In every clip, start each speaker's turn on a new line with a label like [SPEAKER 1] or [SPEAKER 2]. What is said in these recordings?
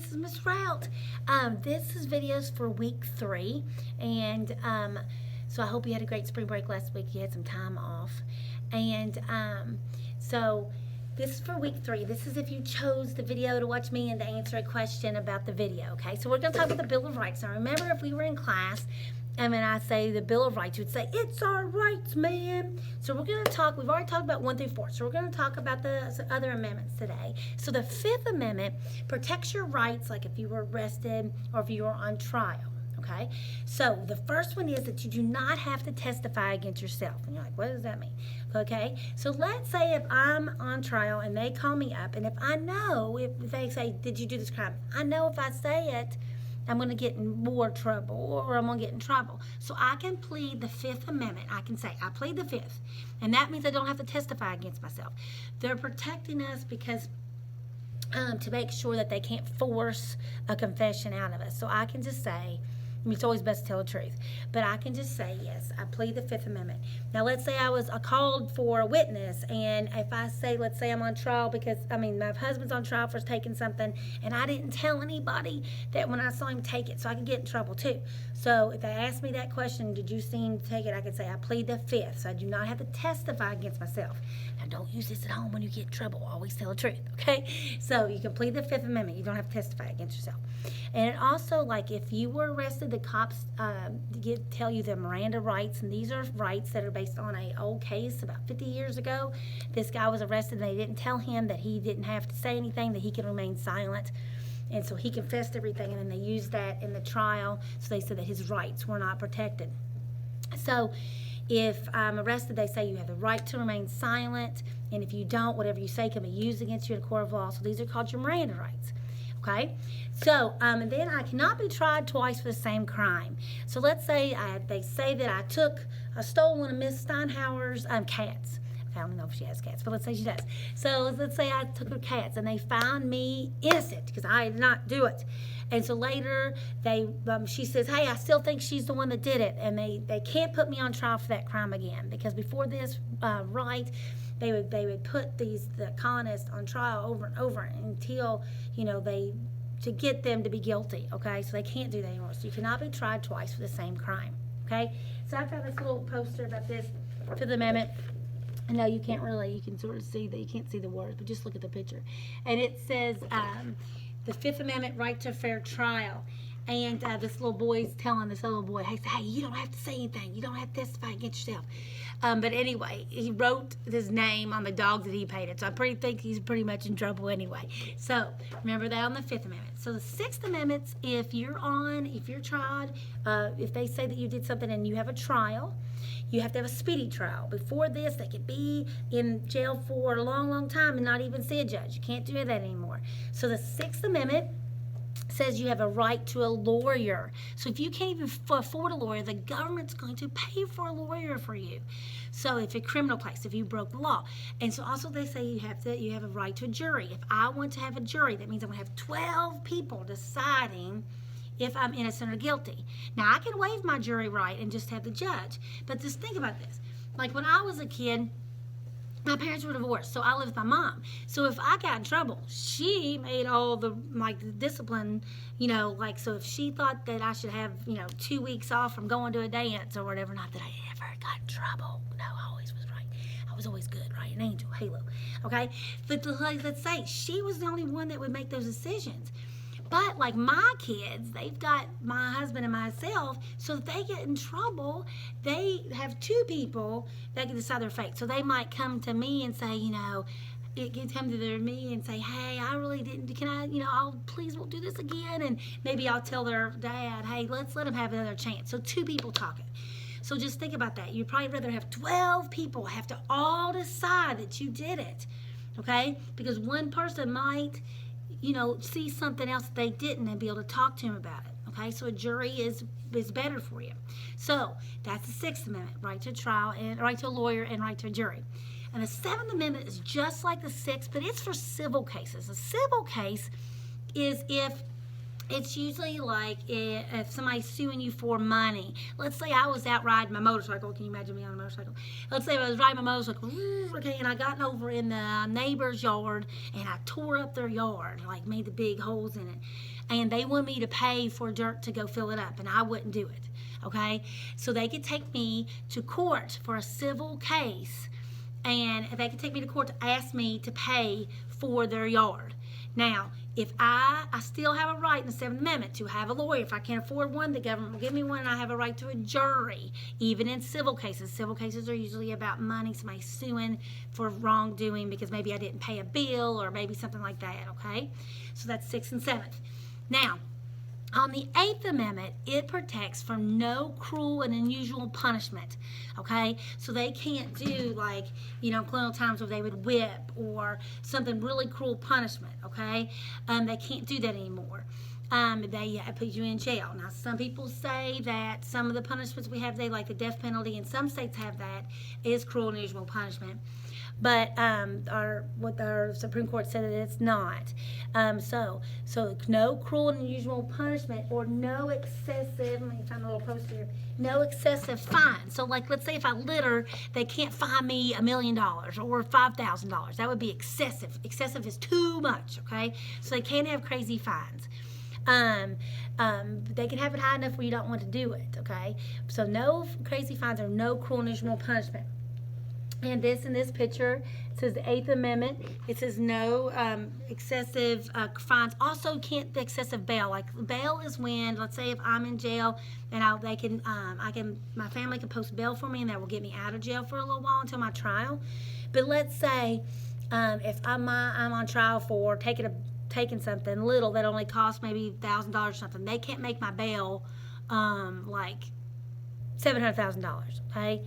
[SPEAKER 1] this is Miss Rout. This is videos for week 3, and so I hope you had a great spring break last week. You had some time off, and so this is for week 3. This is if you chose the video to watch me and to answer a question about the video. Okay, so we're going to talk about the Bill of Rights. Now, remember, if we were in class, and when I say the Bill of Rights, you would say, it's our rights, man. So we're going to talk, we've already talked about 1 through 4, so we're going to talk about the other amendments today. So the 5th Amendment protects your rights, like if you were arrested or if you were on trial, okay? So the first one is that you do not have to testify against yourself. And you're like, what does that mean? Okay, so let's say if I'm on trial and they call me up, and if I know, if they say, did you do this crime? I know if I say it, I'm going to get in more trouble, or I'm going to get in trouble. So I can plead the 5th Amendment. I can say, I plead the 5th. And that means I don't have to testify against myself. They're protecting us because to make sure that they can't force a confession out of us. So I can just say, I mean, it's always best to tell the truth, but I can just say, yes, I plead the 5th Amendment. Now, let's say I was called for a witness, and if I say, let's say I'm on trial because, my husband's on trial for taking something, and I didn't tell anybody that when I saw him take it, so I could get in trouble too. So if they ask me that question, did you see him take it, I could say, I plead the 5th, so I do not have to testify against myself. Now, don't use this at home when you get in trouble. Always tell the truth, okay? So you can plead the 5th Amendment. You don't have to testify against yourself. And it also, like, if you were arrested, the cops tell you the Miranda rights, and these are rights that are based on an old case about 50 years ago. This guy was arrested, and they didn't tell him that he didn't have to say anything, that he could remain silent. And so he confessed everything, and then they used that in the trial, so they said that his rights were not protected. So if I'm arrested, they say you have the right to remain silent, and if you don't, whatever you say can be used against you in a court of law. So these are called your Miranda rights. Okay, so and then I cannot be tried twice for the same crime. So let's say they say that I stole one of Miss Steinhauer's cats. I don't know if she has cats, but let's say she does. So let's say I took her cats, and they found me innocent because I did not do it. And so later she says, hey, I still think she's the one that did it, and they can't put me on trial for that crime again, because before this they would put the colonists on trial over and over until to get them to be guilty. Okay, so they can't do that anymore. So you cannot be tried twice for the same crime. Okay, so I've got this little poster about this for the amendment. I know you can't really, you can sort of see that you can't see the words, but just look at the picture. And it says the 5th Amendment, right to a fair trial. And this little boy's telling this little boy, hey, you don't have to say anything. You don't have to testify against yourself. But anyway, he wrote his name on the dog that he painted. So I think he's pretty much in trouble anyway. So remember that on the 5th Amendment. So the 6th Amendment, if you're tried, if they say that you did something and you have a trial, you have to have a speedy trial. Before this, they could be in jail for a long, long time and not even see a judge. You can't do that anymore. So the 6th Amendment says you have a right to a lawyer. So if you can't even afford a lawyer, the government's going to pay for a lawyer for you. So if a criminal case, if you broke the law. And so also they say you have a right to a jury. If I want to have a jury, that means I'm going to have 12 people deciding if I'm innocent or guilty. Now, I can waive my jury right and just have the judge. But just think about this. Like when I was a kid, my parents were divorced, so I lived with my mom. So if I got in trouble, she made all the discipline, so if she thought that I should have, 2 weeks off from going to a dance or whatever, not that I ever got in trouble. No, I always was right. I was always good, right? An angel, halo, okay? But let's say she was the only one that would make those decisions. But like my kids, they've got my husband and myself, so if they get in trouble, they have 2 people that can decide their fate. So they might come to me and say, it can come to me and say, hey, I really didn't, can I, please won't do this again. And maybe I'll tell their dad, hey, let's let them have another chance. So 2 people talking. So just think about that. You'd probably rather have 12 people have to all decide that you did it, okay? Because one person might see something else that they didn't and be able to talk to him about it. Okay, so a jury is better for you. So that's the 6th Amendment, right to trial and right to a lawyer and right to a jury. And the 7th Amendment is just like the 6th, but it's for civil cases. A civil case is if It's usually like if somebody's suing you for money. Let's say I was out riding my motorcycle. Can you imagine me on a motorcycle? Let's say I was riding my motorcycle, okay, and I got over in the neighbor's yard and I tore up their yard, like made the big holes in it. And they want me to pay for dirt to go fill it up, and I wouldn't do it, okay? So they could take me to court for a civil case, and they could take me to court to ask me to pay for their yard. Now, if I still have a right in the 7th Amendment to have a lawyer. If I can't afford one, the government will give me one, and I have a right to a jury, even in civil cases. Civil cases are usually about money, somebody suing for wrongdoing because maybe I didn't pay a bill or maybe something like that, okay? So that's 6th and 7th. Now, on the 8th Amendment, it protects from no cruel and unusual punishment, okay? So they can't do like, colonial times where they would whip or something really cruel punishment, okay? They can't do that anymore. They put you in jail. Now, some people say that some of the punishments we have today, like the death penalty, and some states have that, is cruel and unusual punishment. But our Supreme Court said that it's not. So no cruel and unusual punishment or no excessive, let me find a little poster here, no excessive fine. So like, let's say if I litter, they can't fine me $1 million or $5,000. That would be excessive. Excessive is too much, okay? So they can't have crazy fines. They can have it high enough where you don't want to do it, okay? So no crazy fines or no cruel and unusual punishment. And in this picture, it says the 8th Amendment. It says no excessive fines. Also, can't the excessive bail. Like bail is when, let's say, if I'm in jail and my family can post bail for me, and that will get me out of jail for a little while until my trial. But let's say if I'm on trial for taking something little that only costs maybe $1,000 or something, they can't make my bail like $700,000. Okay.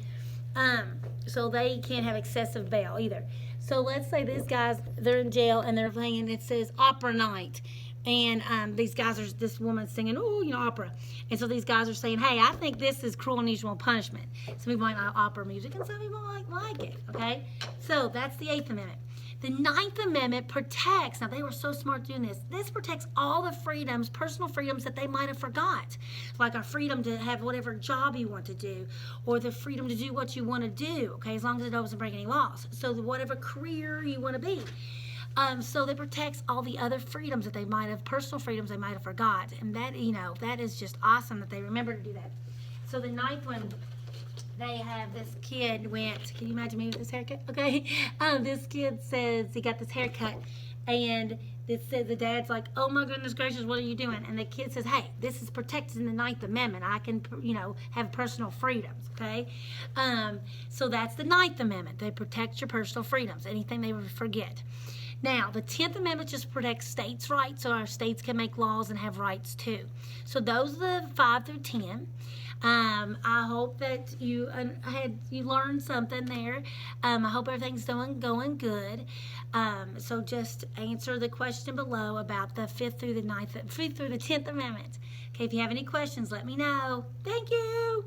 [SPEAKER 1] So they can't have excessive bail either. So let's say these guys, they're in jail and they're playing, it says opera night. And this woman's singing, opera. And so these guys are saying, hey, I think this is cruel and unusual punishment. Some people might like opera music and some people like it, okay? So that's the 8th Amendment. The 9th Amendment protects, now they were so smart doing this, this protects all the freedoms, personal freedoms that they might have forgot. Like our freedom to have whatever job you want to do, or the freedom to do what you want to do, okay, as long as it doesn't break any laws. So whatever career you want to be. So it protects all the other freedoms that they might have, personal freedoms they might have forgot. And that, that is just awesome that they remember to do that. So the 9th one, they have this kid can you imagine me with this haircut? Okay. This kid says he got this haircut, and the dad's like, oh my goodness gracious, what are you doing? And the kid says, hey, this is protected in the 9th Amendment. I can, have personal freedoms, okay? So that's the 9th Amendment. They protect your personal freedoms, anything they would forget. Now, the 10th Amendment just protects states' rights, so our states can make laws and have rights too. So those are the 5 through 10. I hope that you learned something there. I hope everything's going good. So just answer the question below about the 5th through the 10th Amendment. Okay, if you have any questions, let me know. Thank you.